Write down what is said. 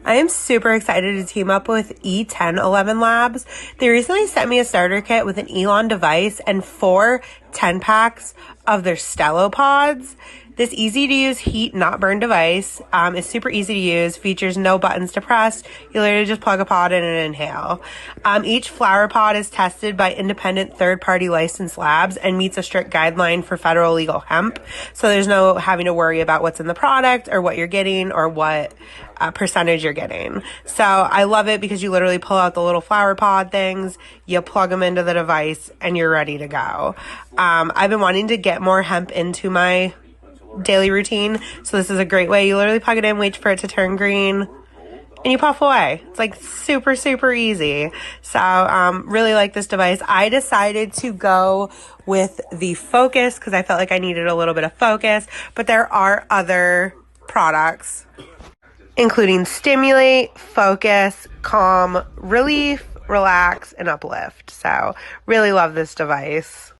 I am super excited to team up with E1011 Labs. They recently sent me a starter kit with an Elon device and 4 10-packs of their stelo pods. This easy-to-use heat not burn device is super easy to use, features no buttons to press. You literally just plug a pod in and inhale. Each flower pod is tested by independent third-party licensed labs and meets a strict guideline for federal legal hemp. So there's no having to worry about what's in the product or what you're getting or what percentage you're getting. So I love it because you literally pull out the little flower pod things, you plug them into the device, and you're ready to go. I've been wanting to get more hemp into my daily routine, so this is a great way. You literally plug it in, wait for it to turn green, and you puff away. It's like super easy. So really like this device. I decided to go with the Focus because I felt like I needed a little bit of focus, but there are other products including Stimulate, Focus, Calm, Relief, Relax, and Uplift. So really love this device.